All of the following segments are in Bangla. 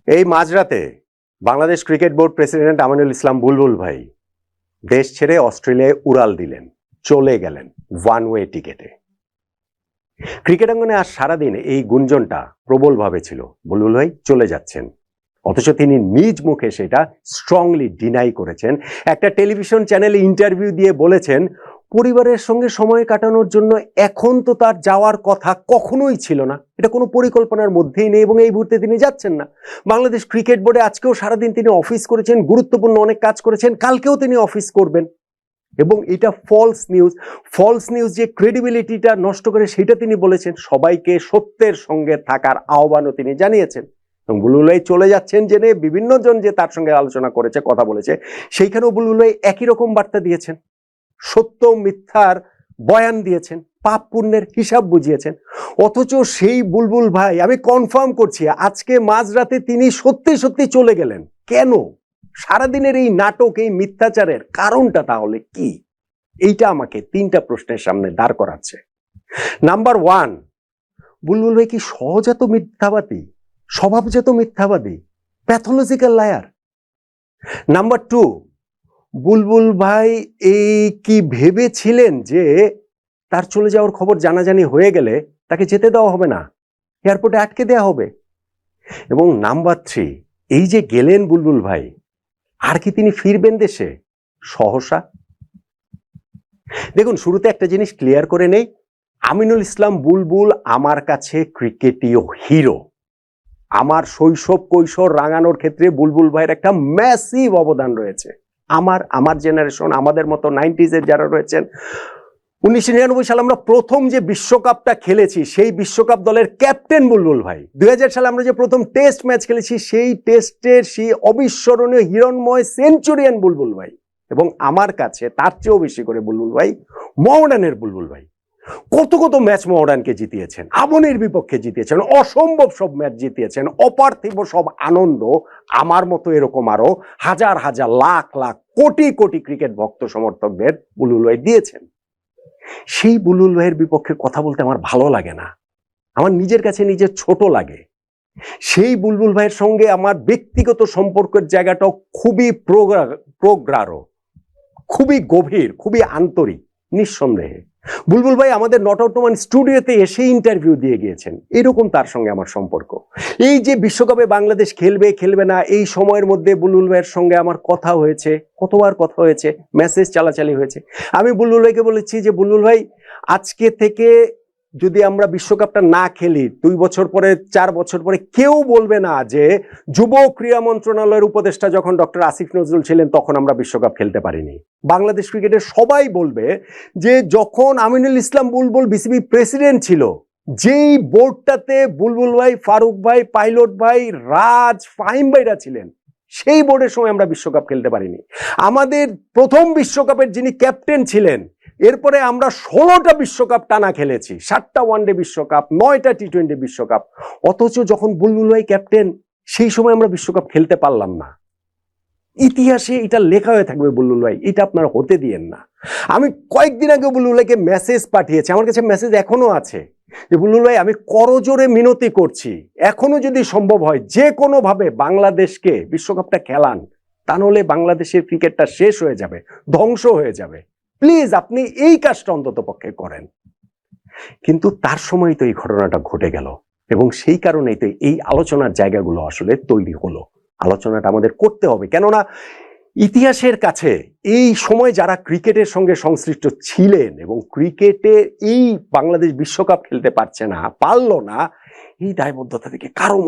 এই মাঝরাতে Bangladesh cricket board president Aminul Islam Bulbul ভাই দেশ ছেড়ে অস্ট্রেলিয়ায় উড়াল দিলেন, চলে গেলেন ওয়ান ওয়ে টিকেটে। ক্রিকেট অঙ্গনে আজ সারাদিন এই গুঞ্জনটা প্রবলভাবে ছিল, বুলবুল ভাই চলে যাচ্ছেন। অথচ তিনি নিজ মুখে সেটা স্ট্রংলি ডিনাই করেছেন। একটা টেলিভিশন চ্যানেলে ইন্টারভিউ দিয়ে বলেছেন, পরিবারের সঙ্গে সময় কাটানোর জন্য এখন তো তার যাওয়ার কথা কখনোই ছিল না, এটা কোনো পরিকল্পনার মধ্যেই নেই এবং এই মুহূর্তে তিনি যাচ্ছেন না। বাংলাদেশ ক্রিকেট বোর্ডে আজকেও সারাদিন তিনি অফিস করেছেন, গুরুত্বপূর্ণ অনেক কাজ করেছেন, কালকেও তিনি অফিস করবেন। এবং এটা ফলস নিউজ যে ক্রেডিবিলিটিটা নষ্ট করে সেটা তিনি বলেছেন। সবাইকে সত্যের সঙ্গে থাকার আহ্বানও তিনি জানিয়েছেন। এবং বুলবুল ভাই চলে যাচ্ছেন জেনে বিভিন্ন জন যে তার সঙ্গে আলোচনা করেছে, কথা বলেছে, সেইখানেও বুলবুল ভাই একই রকম বার্তা দিয়েছেন। সত্য মিথ্যার বয়ান দিয়েছেন, পাপ পুণ্যের হিসাব বুঝিয়েছেন। অথচ সেই বুলবুল ভাই, আমি কনফার্ম করছি, আজকে মাঝরাতে তিনি সত্যি সত্যি চলে গেলেন। কেন? সারাদিনের এই নাটক, এই মিথ্যাচারের কারণটা তাহলে কি? এইটা আমাকে তিনটা প্রশ্নের সামনে দাঁড় করাচ্ছে। নাম্বার ওয়ান, বুলবুল ভাই কি সহজাত মিথ্যাবাদী, স্বভাবজাত মিথ্যাবাদী, প্যাথোলজিক্যাল লায়ার? নাম্বার টু, বুলবুল ভাই এই কি ভেবেছিলেন যে তার চলে যাওয়ার খবর জানাজানি হয়ে গেলে তাকে যেতে দেওয়া হবে না, এয়ারপোর্টে আটকে দেওয়া হবে? এবং নাম্বার থ্রি, এই যে গেলেন বুলবুল ভাই, আর কি তিনি ফিরবেন দেশে সহসা? দেখুন, শুরুতে একটা জিনিস ক্লিয়ার করে নেই, আমিনুল ইসলাম বুলবুল আমার কাছে ক্রিকেটীয় হিরো। আমার শৈশব কৈশোর রাঙানোর ক্ষেত্রে বুলবুল ভাইয়ের একটা ম্যাসিভ অবদান রয়েছে। আমার জেনারেশন, আমাদের মতো 90s যারা রয়েছেন, 1999 সালে আমরা প্রথম যে বিশ্বকাপটা খেলেছি, সেই বিশ্বকাপ দলের ক্যাপ্টেন বুলবুল ভাই। 2000 সালে আমরা যে প্রথম টেস্ট ম্যাচ খেলেছি, সেই টেস্টের সেই অবিস্মরণীয় হিরণময় সেঞ্চুরিয়ান বুলবুল ভাই। এবং আমার কাছে তার চেয়েও বেশি করে বুলবুল ভাই মোহামেডানের বুলবুল ভাই। কত কত ম্যাচ মোহামেডানকে জিতিয়েছেন, আবনের বিপক্ষে জিতিয়েছেন, অসম্ভব সব ম্যাচ জিতিয়েছেন, অপার্থিব সব আনন্দ আমার মতো এরকম আরো হাজার হাজার লাখ লাখ কোটি কোটি ক্রিকেট ভক্ত সমর্থকদের বুলবুল ভাই দিয়েছেন। সেই বুলবুল ভাইয়ের বিপক্ষে কথা বলতে আমার ভালো লাগে না, আমার নিজের কাছে নিজের ছোট লাগে। সেই বুলবুল ভাইয়ের সঙ্গে আমার ব্যক্তিগত সম্পর্কের জায়গাটাও খুবই প্রগাঢ়, খুবই গভীর, খুবই আন্তরিক। নিঃসন্দেহে বুলবুল ভাই আমাদের নট আউট নোমান স্টুডিওতে এসে ইন্টারভিউ দিয়ে গিয়েছেন, এরকম তার সঙ্গে আমার সম্পর্ক। এই যে বিশ্বকাপে বাংলাদেশ খেলবে খেলবে না, এই সময়ের মধ্যে বুলবুল ভাইয়ের সঙ্গে আমার কথা হয়েছে, কতবার কথা হয়েছে, মেসেজ চালাচালি হয়েছে। আমি বুলবুল ভাইকে বলেছি যে বুলবুল ভাই, আজকে থেকে যদি আমরা বিশ্বকাপটা না খেলি, 2 বছর পরে 4 বছর পরে কেউ বলবে না যে যুব ক্রীড়া মন্ত্রণালয়ের উপদেষ্টা যখন ডক্টর আসিফ নজরুল ছিলেন তখন আমরা বিশ্বকাপ খেলতে পারিনি। বাংলাদেশ ক্রিকেটের সবাই বলবে যে যখন আমিনুল ইসলাম বুলবুল বিসিবি প্রেসিডেন্ট ছিল, যেই বোর্ডটাতে বুলবুল ভাই, ফারুক ভাই, পাইলট ভাই, রাজ, ফাহিম ভাইরা ছিলেন, সেই বোর্ডের সময় আমরা বিশ্বকাপ খেলতে পারিনি। আমাদের প্রথম বিশ্বকাপের যিনি ক্যাপ্টেন ছিলেন, এরপরে আমরা 16টা বিশ্বকাপ টানা খেলেছি, 7টা ওয়ানডে বিশ্বকাপ, 9টা টি20 বিশ্বকাপ। অথচ যখন বুলবুল ভাই ক্যাপ্টেন, সেই সময় আমরা বিশ্বকাপ খেলতে পারলাম না। ইতিহাসে এটা লেখা হয়ে থাকবে বুলবুল ভাই, এটা আপনারা হতে দিয়েন না। আমি কয়েকদিন আগে বুলবুল ভাইকে মেসেজ পাঠিয়েছি, আমার কাছে মেসেজ এখনো আছে, যে বুলবুল ভাই আমি করজোরে মিনতি করছি, এখনো যদি সম্ভব হয় যে কোনো ভাবে বাংলাদেশকে বিশ্বকাপটা খেলান, তা নাহলে বাংলাদেশের ক্রিকেটটা শেষ হয়ে যাবে, ধ্বংস হয়ে যাবে, প্লিজ আপনি এই কাজটা অন্তত পক্ষে করেন। কিন্তু তার সময় তো এই ঘটনাটা ঘটে গেল এবং সেই কারণেই তো এই আলোচনার জায়গাগুলো আসলে তৈরি হলো। আলোচনাটা আমাদের করতে হবে, কেননা ইতিহাসের কাছে এই সময় যারা ক্রিকেটের সঙ্গে সংশ্লিষ্ট ছিলেন এবং ক্রিকেটে এই বাংলাদেশ বিশ্বকাপ খেলতে পারলো না, এই দায়বদ্ধতা থেকে কারো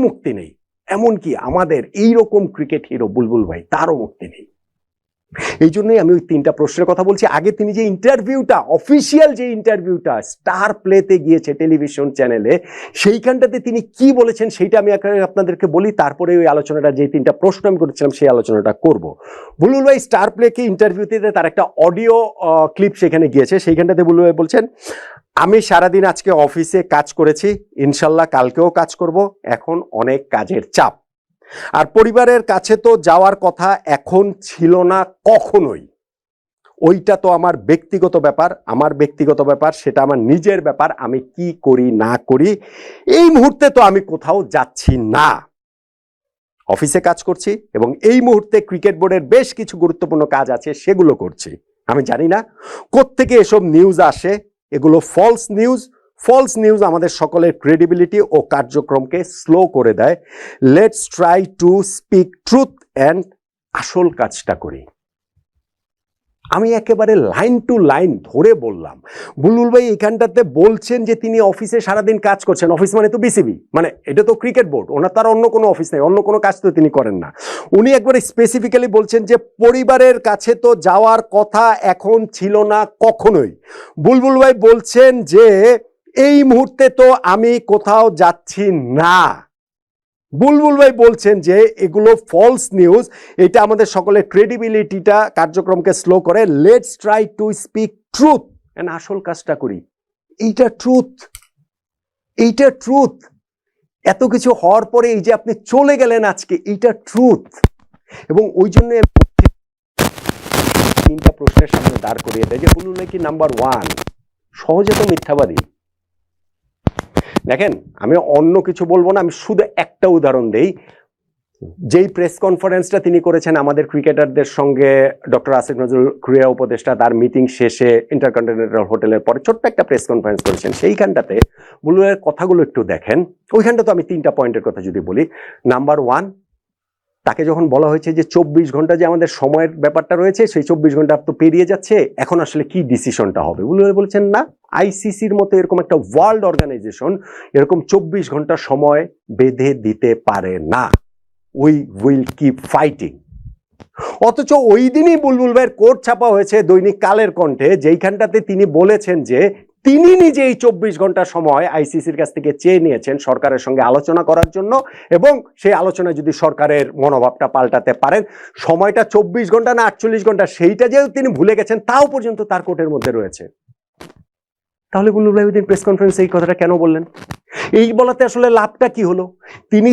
মুক্তি নেই। এমনকি আমাদের এইরকম ক্রিকেট হিরো বুলবুল ভাই, তারও মুক্তি নেই। এই জন্যই আমি ওই 3টা প্রশ্নের কথা বলছি। আগে তিনি যে ইন্টারভিউটা, অফিসিয়াল যে ইন্টারভিউটা স্টার প্লেতে গিয়েছে টেলিভিশন চ্যানেলে, সেইখানটাতে তিনি কি বলেছেন সেইটা আমি আপনাদেরকে বলি, তারপরে ওই আলোচনাটা, যে 3টা প্রশ্ন আমি করেছিলাম সেই আলোচনাটা করব। বুলবুল ভাই স্টার প্লেকে ইন্টারভিউতে তার একটা অডিও ক্লিপ সেখানে গিয়েছে, সেইখানটাতে বুলবুল ভাই বলছেন, আমি সারাদিন আজকে অফিসে কাজ করেছি, ইনশাল্লাহ কালকেও কাজ করব, এখন অনেক কাজের চাপ, আর পরিবারের কাছে তো যাওয়ার কথা এখন ছিল না কখনোই। ওইটা তো আমার ব্যক্তিগত ব্যাপার, সেটা আমার নিজের ব্যাপার, আমি কি করি না করি, এই মুহূর্তে তো আমি কোথাও যাচ্ছি না। অফিসে কাজ করছি এবং এই মুহূর্তে ক্রিকেট বোর্ডের বেশ কিছু গুরুত্বপূর্ণ কাজ আছে, সেগুলো করছি। আমি জানি না কোত্থেকে এসব নিউজ আসে, এগুলো ফলস নিউজ আমাদের সকলের ক্রেডিবিলিটি ও কার্যক্রমকে স্লো করে দেয়। Let's try to speak truth and আসল কাজটা করি। আমি একেবারে লাইন টু লাইন ধরে বললাম, বুলবুল ভাই এখানটাতে বলছেন যে তিনি অফিসে সারাদিন কাজ করছেন। অফিস মানে তো বিসিবি, মানে এটা তো ক্রিকেট বোর্ড, ওনার তার অন্য কোনো অফিস নেই, অন্য কোনো কাজ তো তিনি করেন না। উনি একবারে স্পেসিফিক্যালি বলছেন যে পরিবারের কাছে তো যাওয়ার কথা এখন ছিল না কখনোই। বুলবুল ভাই বলছেন যে এই মুহূর্তে তো আমি কোথাও যাচ্ছি না। বুলবুল ভাই বলছেন যে এগুলো ফলস নিউজ, এটা আমাদের সকলের ক্রেডিবিলিটিটা কার্যক্রমকে স্লো করে। Let's try to speak truth and আসল কাজটা করি। এইটা ট্রুথ। এত কিছু হওয়ার পরে এই যে আপনি চলে গেলেন আজকে, এইটা ট্রুথ। এবং ওই জন্য তিনটা প্রশ্নের সামনে দাঁড় করিয়ে দেয় যে বুলবুল ভাই কি নাম্বার ওয়ান সহজে তো মিথ্যাবাদী। দেখেন, আমি অন্য কিছু বলবো না, আমি শুধু একটা উদাহরণ দেই। যেই প্রেস কনফারেন্সটা তিনি করেছেন আমাদের ক্রিকেটারদের সঙ্গে, ডক্টর আসিফ নজরুল ক্রীড়া উপদেষ্টা তার মিটিং শেষে ইন্টারকন্টিনেন্টাল হোটেলের পরে ছোট্ট একটা প্রেস কনফারেন্স করেছেন, সেইখানটাতে বুলবুলের কথাগুলো একটু দেখেন। ওইখানটা তো আমি তিনটা পয়েন্টের কথা যদি বলি, নাম্বার ওয়ান, তাকে যখন বলা হয়েছে যে 24 ঘন্টা যে আমাদের সময়ের ব্যাপারটা রয়েছে, সেই 24 ঘন্টা তো পেরিয়ে যাচ্ছে, এখন আসলে কি ডিসিশনটা হবে, বুলবুল বলছেন না, আইসিসির মতো এরকম একটা ওয়ার্ল্ড অর্গানাইজেশন এরকম 24 ঘন্টা সময় বেঁধে দিতে পারে না। We will keep fighting. অথচ ওই দিনই বুলবুল ভাইয়ের কোট ছাপা হয়েছে দৈনিক কালের কণ্ঠে, যেইখানটাতে তিনি বলেছেন যে তিনি নিজে এই 24 ঘন্টা সময় আইসিসির কাছ থেকে চেয়ে নিয়েছেন সরকারের সঙ্গে আলোচনা করার জন্য, এবং সেই আলোচনায় যদি সরকারের মনোভাবটা পাল্টাতে পারেন, সময়টা 24 ঘন্টা না 48 ঘন্টা সেইটা যেহেতু তিনি ভুলে গেছেন, তাও পর্যন্ত তার কোর্টের মধ্যে রয়েছে। তাহলে বুলবুল ভাই ওই দিন প্রেস কনফারেন্সে এই কথাটা কেন বললেন? এই বলাতে আসলে লাভটা কি হলো? তিনি